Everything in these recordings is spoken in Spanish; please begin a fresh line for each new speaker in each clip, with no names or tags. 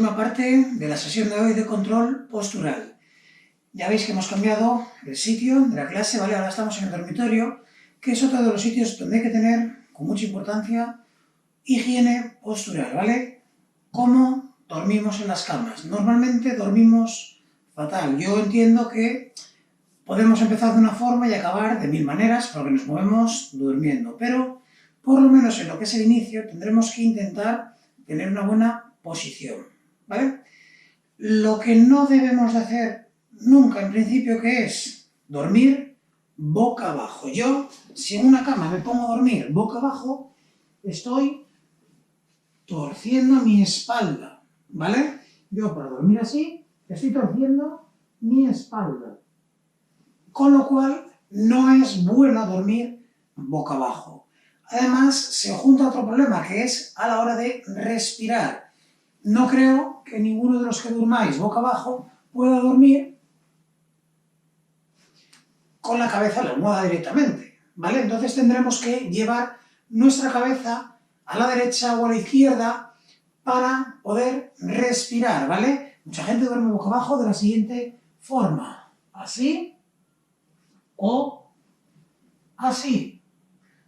última parte de la sesión de hoy de control postural. Ya veis que hemos cambiado el sitio de la clase, ¿vale? Ahora estamos en el dormitorio, que es otro de los sitios donde hay que tener, con mucha importancia, higiene postural, ¿vale? ¿Cómo dormimos en las camas? Normalmente dormimos fatal. Yo entiendo que podemos empezar de una forma y acabar de mil maneras porque nos movemos durmiendo, pero por lo menos en lo que es el inicio tendremos que intentar tener una buena posición, ¿vale? Lo que no debemos de hacer nunca en principio, que es dormir boca abajo. Yo, si en una cama me pongo a dormir boca abajo, estoy torciendo mi espalda, ¿vale? Yo para dormir así, estoy torciendo mi espalda. Con lo cual, no es bueno dormir boca abajo. Además, se junta otro problema, que es a la hora de respirar. No creo que ninguno de los que durmáis boca abajo pueda dormir con la cabeza en la almohada directamente, ¿vale? Entonces tendremos que llevar nuestra cabeza a la derecha o a la izquierda para poder respirar, ¿vale? Mucha gente duerme boca abajo de la siguiente forma, así o así.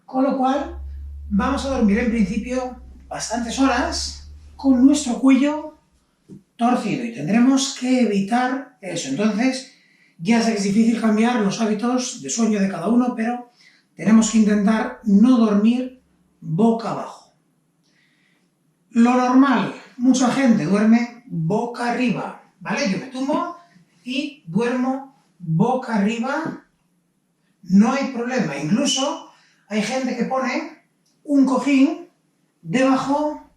Con lo cual, vamos a dormir en principio bastantes horas con nuestro cuello torcido y tendremos que evitar eso. Entonces, ya sé que es difícil cambiar los hábitos de sueño de cada uno, pero tenemos que intentar no dormir boca abajo. Lo normal, mucha gente duerme boca arriba, ¿vale? Yo me tumbo y duermo boca arriba, no hay problema. Incluso hay gente que pone un cojín debajo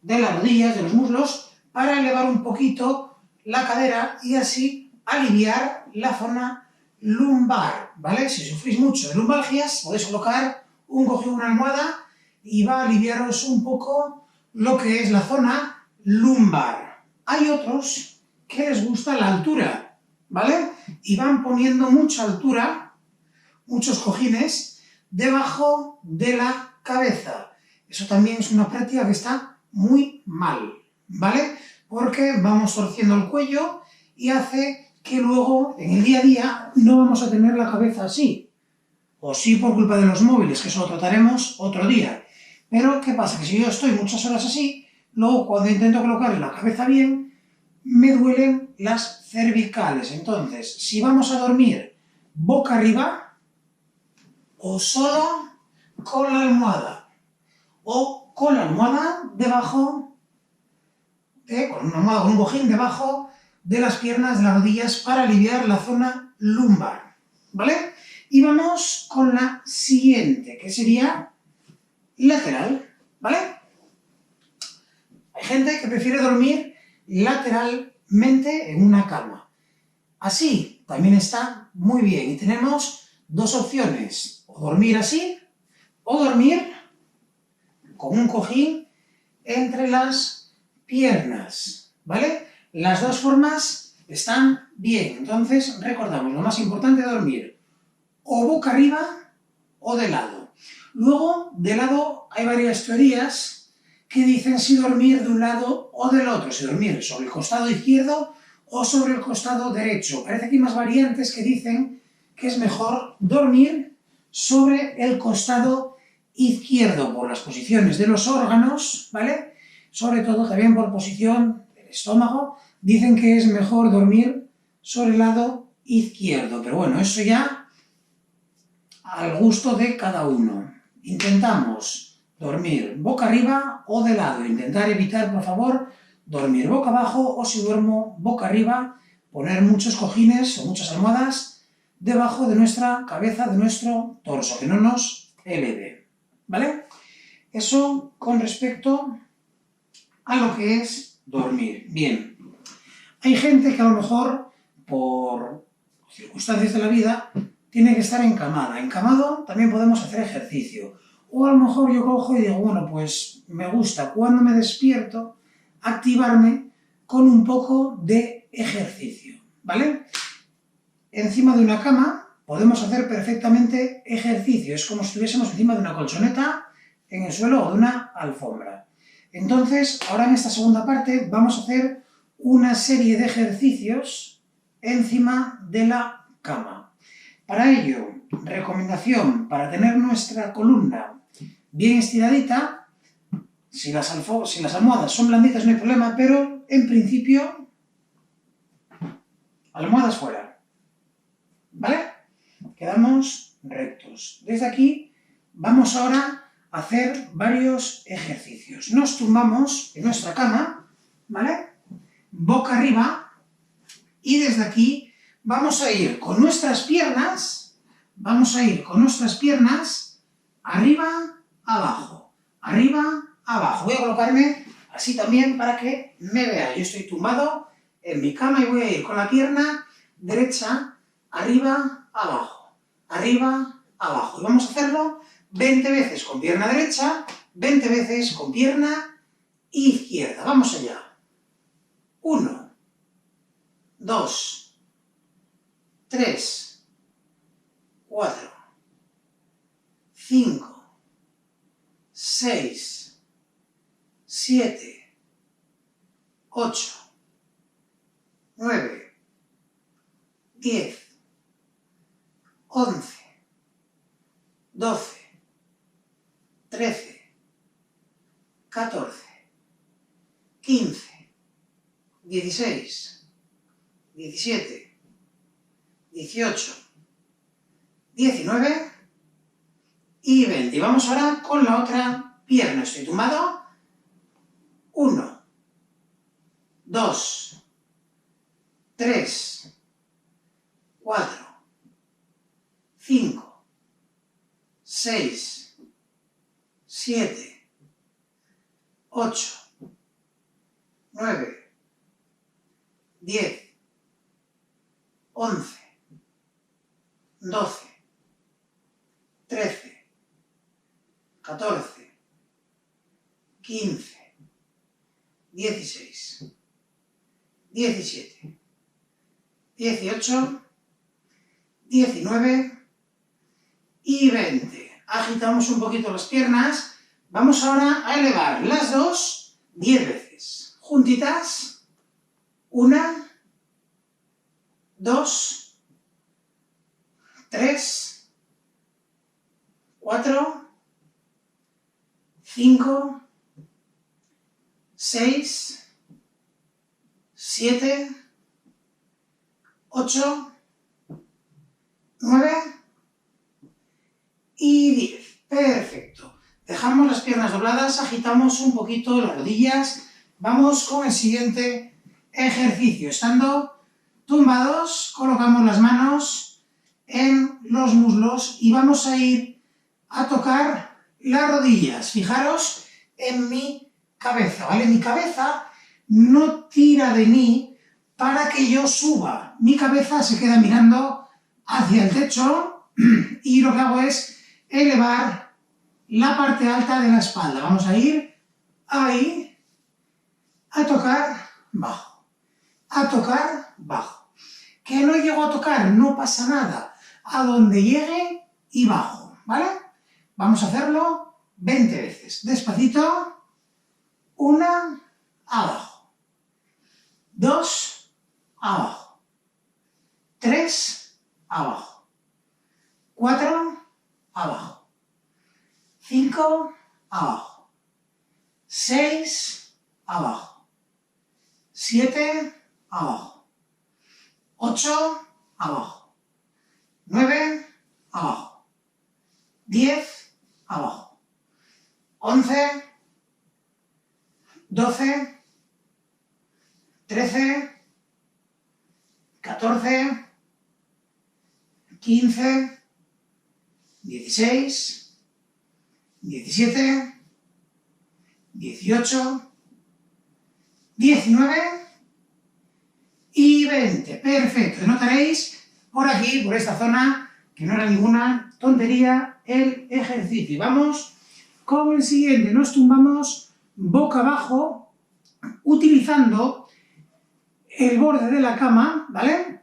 de las rodillas, de los muslos, para elevar un poquito la cadera y así aliviar la zona lumbar, ¿vale? Si sufrís mucho de lumbalgias, podéis colocar un cojín, una almohada, y va a aliviaros un poco lo que es la zona lumbar. Hay otros que les gusta la altura, ¿vale? Y van poniendo mucha altura, muchos cojines, debajo de la cabeza. Eso también es una práctica que está muy mal, ¿vale? Porque vamos torciendo el cuello y hace que luego, en el día a día, no vamos a tener la cabeza así. O sí por culpa de los móviles, que eso lo trataremos otro día. Pero, ¿qué pasa? Que si yo estoy muchas horas así, luego cuando intento colocar la cabeza bien, me duelen las cervicales. Entonces, si vamos a dormir boca arriba, o solo con la almohada, o con la almohada debajo, con una almohada, con un cojín debajo de las piernas, de las rodillas, para aliviar la zona lumbar, ¿vale? Y vamos con la siguiente, que sería lateral, ¿vale? Hay gente que prefiere dormir lateralmente en una cama. Así también está muy bien. Y tenemos dos opciones: o dormir así, o dormir con un cojín entre las piernas, ¿vale? Las dos formas están bien. Entonces, recordamos, lo más importante es dormir o boca arriba o de lado. Luego, de lado, hay varias teorías que dicen si dormir de un lado o del otro, si dormir sobre el costado izquierdo o sobre el costado derecho. Parece que hay más variantes que dicen que es mejor dormir sobre el costado izquierdo por las posiciones de los órganos, ¿vale? Sobre todo también por posición del estómago, dicen que es mejor dormir sobre el lado izquierdo, pero bueno, eso ya al gusto de cada uno. Intentamos dormir boca arriba o de lado, intentar evitar, por favor, dormir boca abajo, o si duermo boca arriba, poner muchos cojines o muchas almohadas debajo de nuestra cabeza, de nuestro torso, que no nos eleve, ¿vale? Eso con respecto a lo que es dormir. Bien, hay gente que a lo mejor, por circunstancias de la vida, tiene que estar encamada. Encamado también podemos hacer ejercicio. O a lo mejor yo cojo y digo, bueno, pues me gusta cuando me despierto activarme con un poco de ejercicio, ¿vale? Encima de una cama podemos hacer perfectamente ejercicio. Es como si estuviésemos encima de una colchoneta en el suelo o de una alfombra. Entonces, ahora en esta segunda parte vamos a hacer una serie de ejercicios encima de la cama. Para ello, recomendación para tener nuestra columna bien estiradita. Si las almohadas son blanditas no hay problema, pero en principio, almohadas fuera, ¿vale? Quedamos rectos. Desde aquí vamos ahora a hacer varios ejercicios. Nos tumbamos en nuestra cama, ¿vale? Boca arriba, y desde aquí vamos a ir con nuestras piernas, arriba, abajo, arriba, abajo. Voy a colocarme así también para que me vea. Yo estoy tumbado en mi cama y voy a ir con la pierna derecha, arriba, abajo, arriba, abajo. Y vamos a hacerlo 20 veces con pierna derecha, 20 veces con pierna izquierda. Vamos allá. 1, 2, 3, 4, 5, 6, 7, 8, 9, 10, 11, 12, 13, 14, 15, 16, 17, 18, 19 y 20. Y vamos ahora con la otra pierna. Estoy tumbado. 1, 2, 3, 4, 5, 6, 7, 8, 9, 10, 11, 12, 13, 14, 15, 16, 17, 18, 19 y 20. Agitamos un poquito las piernas. Vamos ahora a elevar las dos 10 veces. Juntitas. 1, 2, 3, 4, 5, 6, 7, 8, 9 y 10. Perfecto. Dejamos las piernas dobladas, agitamos un poquito las rodillas. Vamos con el siguiente ejercicio. Estando tumbados, colocamos las manos en los muslos y vamos a ir a tocar las rodillas. Fijaros en mi cabeza, ¿vale? Mi cabeza no tira de mí para que yo suba. Mi cabeza se queda mirando hacia el techo y lo que hago es elevar la parte alta de la espalda. Vamos a ir ahí, a tocar bajo, a tocar bajo. Que no llego a tocar, no pasa nada. A donde llegue y bajo, ¿vale? Vamos a hacerlo 20 veces. Despacito. 1, abajo. 2, abajo. 3, abajo. 4, abajo. 5, abajo. 6, abajo. 7, abajo. 8, abajo. 9, abajo. 10, abajo. 11, 12, 13, 14, 15, 16, 17, 18, 19 y 20. Perfecto. Notaréis por aquí, por esta zona, que no era ninguna tontería el ejercicio. Vamos con el siguiente. Nos tumbamos boca abajo utilizando el borde de la cama, ¿vale?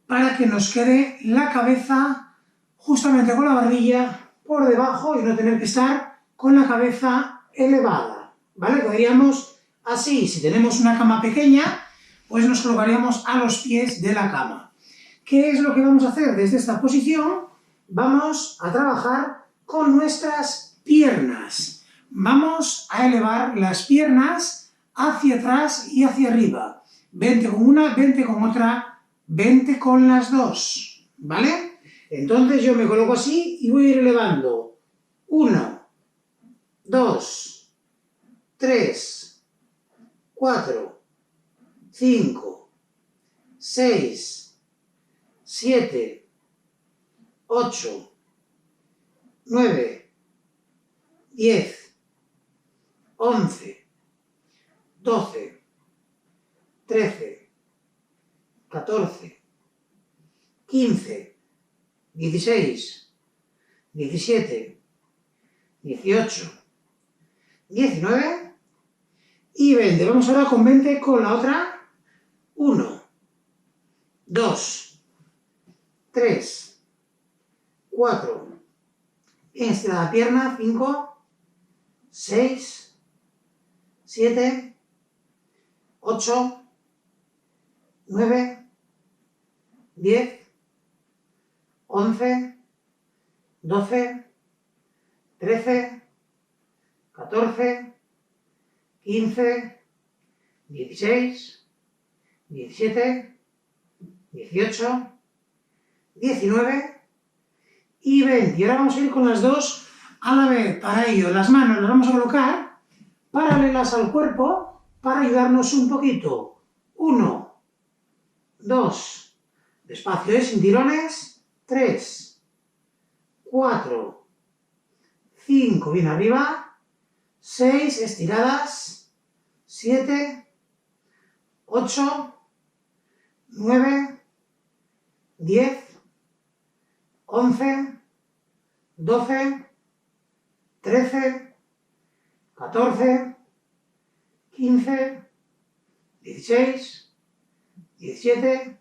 Para que nos quede la cabeza justamente con la barbilla por debajo y no tener que estar con la cabeza elevada, ¿vale? Quedaríamos así. Si tenemos una cama pequeña, pues nos colocaríamos a los pies de la cama. ¿Qué es lo que vamos a hacer desde esta posición? Vamos a trabajar con nuestras piernas. Vamos a elevar las piernas hacia atrás y hacia arriba. 20 con una, 20 con otra, 20 con las dos, ¿vale? Entonces yo me coloco así y voy a ir elevando. 1, 2, 3, 4, 5, 6, 7, 8, 9, 10, 11, 12, 13, 14, 15, 16, 17, 18, 19 y 20. Vamos ahora con 20 con la otra. 1, 2, 3, 4, bien estirada la pierna, 5, 6, 7, 8, 9, 10, 11, 12, 13, 14, 15, 16, 17, 18, 19 y 20. Y ahora vamos a ir con las dos a la vez. Para ello, las manos las vamos a colocar paralelas al cuerpo para ayudarnos un poquito. 1, 2, despacio, sin tirones. 3, 4, 5, bien arriba. 6, estiradas. 7, 8, 9, 10, 11, 12, 13, 14, 15, 16, 17,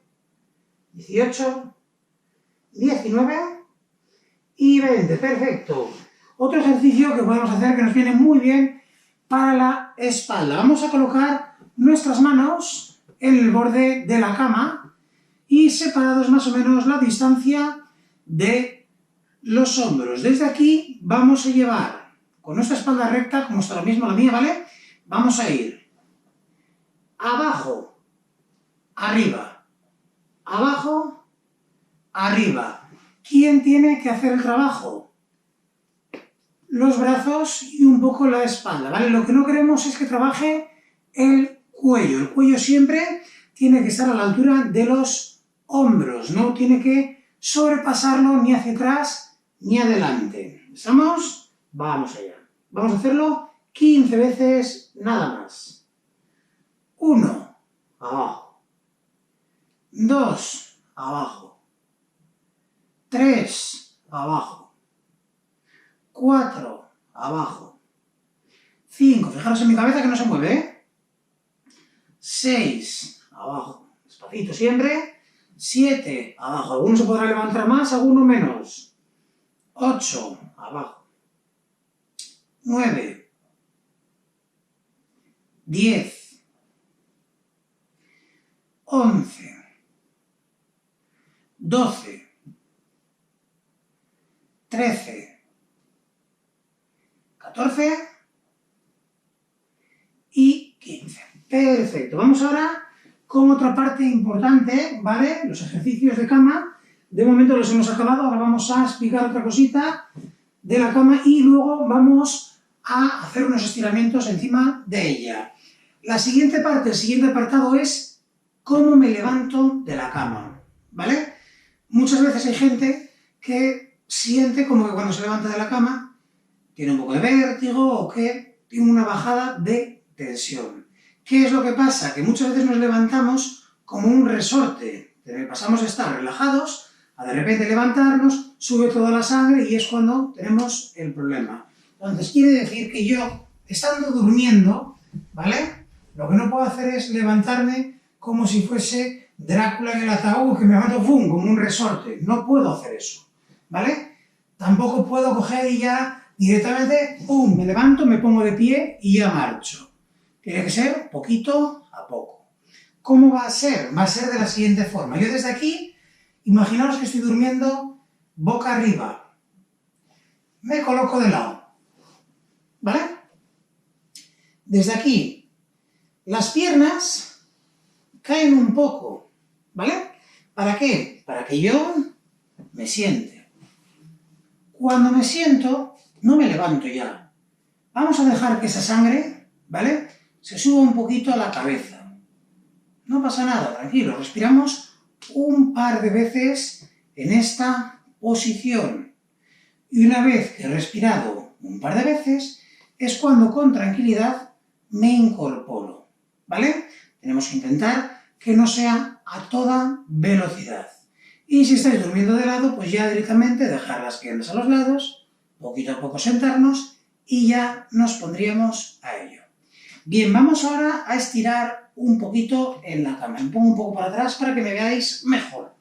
18, 19 y 20. Perfecto. Otro ejercicio que podemos hacer que nos viene muy bien para la espalda. Vamos a colocar nuestras manos en el borde de la cama y separados más o menos la distancia de los hombros. Desde aquí vamos a llevar con nuestra espalda recta, como está ahora mismo la mía, ¿vale? Vamos a ir abajo, arriba, abajo, arriba. ¿Quién tiene que hacer el trabajo? Los brazos y un poco la espalda, ¿vale? Lo que no queremos es que trabaje el cuello. El cuello siempre tiene que estar a la altura de los hombros, no tiene que sobrepasarlo ni hacia atrás ni adelante. ¿Estamos? Vamos allá. Vamos a hacerlo 15 veces nada más. 1, abajo. 2, abajo. 3, abajo. 4, abajo. 5, fijaros en mi cabeza que no se mueve, ¿eh? 6, abajo. Despacito siempre. 7, abajo. Alguno se podrá levantar más, alguno menos. 8, abajo. 9, 10, 11, 12, 13, 14 y 15. Perfecto. Vamos ahora con otra parte importante, ¿vale? Los ejercicios de cama. De momento los hemos acabado, ahora vamos a explicar otra cosita de la cama y luego vamos a hacer unos estiramientos encima de ella. La siguiente parte, el siguiente apartado es cómo me levanto de la cama, ¿vale? Muchas veces hay gente que siente como que cuando se levanta de la cama tiene un poco de vértigo o que tiene una bajada de tensión. ¿Qué es lo que pasa? Que muchas veces nos levantamos como un resorte. Pasamos a estar relajados, a de repente levantarnos, sube toda la sangre y es cuando tenemos el problema. Entonces quiere decir que yo, estando durmiendo, ¿vale? Lo que no puedo hacer es levantarme como si fuese Drácula en el ataúd, que me levanto ¡fum! Como un resorte. No puedo hacer eso, ¿vale? Tampoco puedo coger y ya directamente, ¡pum!, me levanto, me pongo de pie y ya marcho. Tiene que ser poquito a poco. ¿Cómo va a ser? Va a ser de la siguiente forma. Yo desde aquí, imaginaos que estoy durmiendo boca arriba. Me coloco de lado, ¿vale? Desde aquí, las piernas caen un poco, ¿vale? ¿Para qué? Para que yo me siente. Cuando me siento, no me levanto ya. Vamos a dejar que esa sangre, ¿vale?, se suba un poquito a la cabeza. No pasa nada, tranquilo. Respiramos un par de veces en esta posición. Y una vez que he respirado un par de veces, es cuando con tranquilidad me incorporo, ¿vale? Tenemos que intentar que no sea a toda velocidad. Y si estáis durmiendo de lado, pues ya directamente dejar las piernas a los lados, poquito a poco sentarnos y ya nos pondríamos a ello. Bien, vamos ahora a estirar un poquito en la cama. Me pongo un poco para atrás para que me veáis mejor.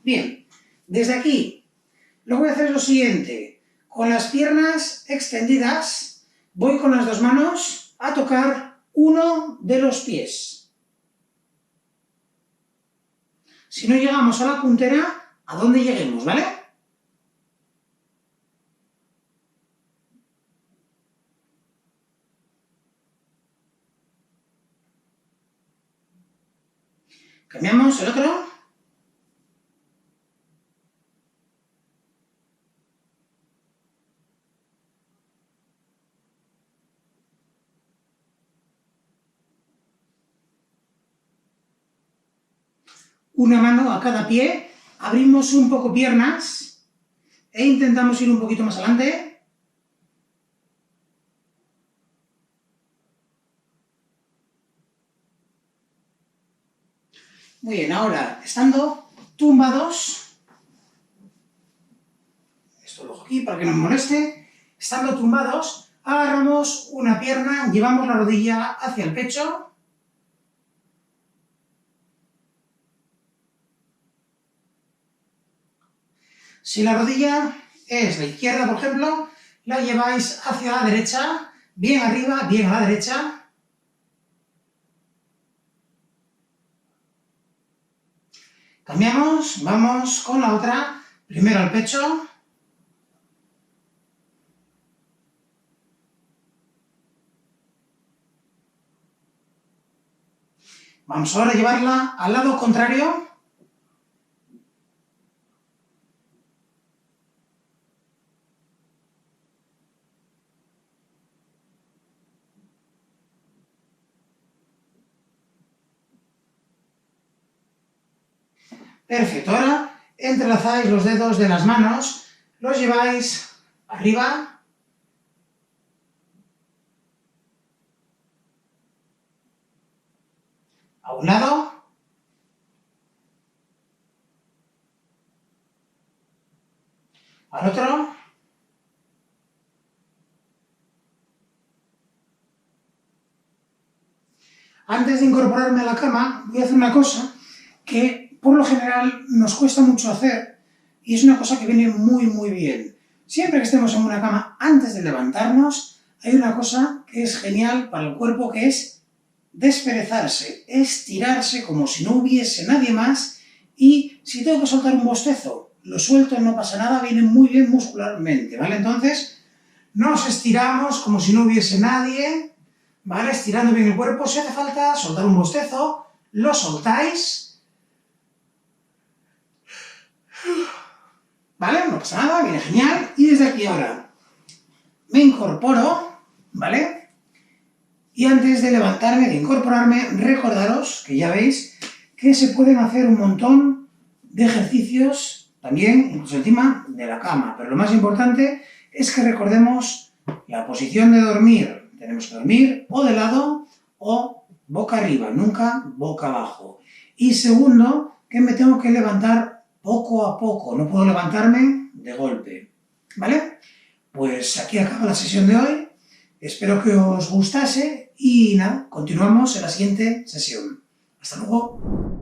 Bien, desde aquí lo que voy a hacer es lo siguiente. Con las piernas extendidas, voy con las dos manos a tocar uno de los pies. Si no llegamos a la puntera, a donde lleguemos, ¿vale? Cambiamos el otro. Una mano a cada pie, abrimos un poco piernas e intentamos ir un poquito más adelante. Muy bien, ahora, estando tumbados, esto lo dejo aquí para que no me moleste, estando tumbados, agarramos una pierna, llevamos la rodilla hacia el pecho, si la rodilla es la izquierda, por ejemplo, la lleváis hacia la derecha, bien arriba, bien a la derecha. Cambiamos, vamos con la otra, primero al pecho. Vamos ahora a llevarla al lado contrario. Perfecto, ahora entrelazáis los dedos de las manos, los lleváis arriba, a un lado, al otro, antes de incorporarme a la cama voy a hacer una cosa que por lo general nos cuesta mucho hacer y es una cosa que viene muy bien. Siempre que estemos en una cama, antes de levantarnos, hay una cosa que es genial para el cuerpo, que es desperezarse, estirarse como si no hubiese nadie más, y si tengo que soltar un bostezo, lo suelto, no pasa nada, viene muy bien muscularmente, ¿vale? Entonces, nos estiramos como si no hubiese nadie, ¿vale? Estirando bien el cuerpo. Si hace falta soltar un bostezo, lo soltáis, ¿vale? No pasa nada, viene genial. Y desde aquí ahora me incorporo, ¿vale? Y antes de levantarme, de incorporarme, recordaros que ya veis que se pueden hacer un montón de ejercicios también, incluso encima de la cama. Pero lo más importante es que recordemos la posición de dormir. Tenemos que dormir o de lado o boca arriba, nunca boca abajo. Y segundo, que me tengo que levantar poco a poco, no puedo levantarme de golpe, ¿vale? Pues aquí acaba la sesión de hoy, espero que os gustase y nada, continuamos en la siguiente sesión. Hasta luego.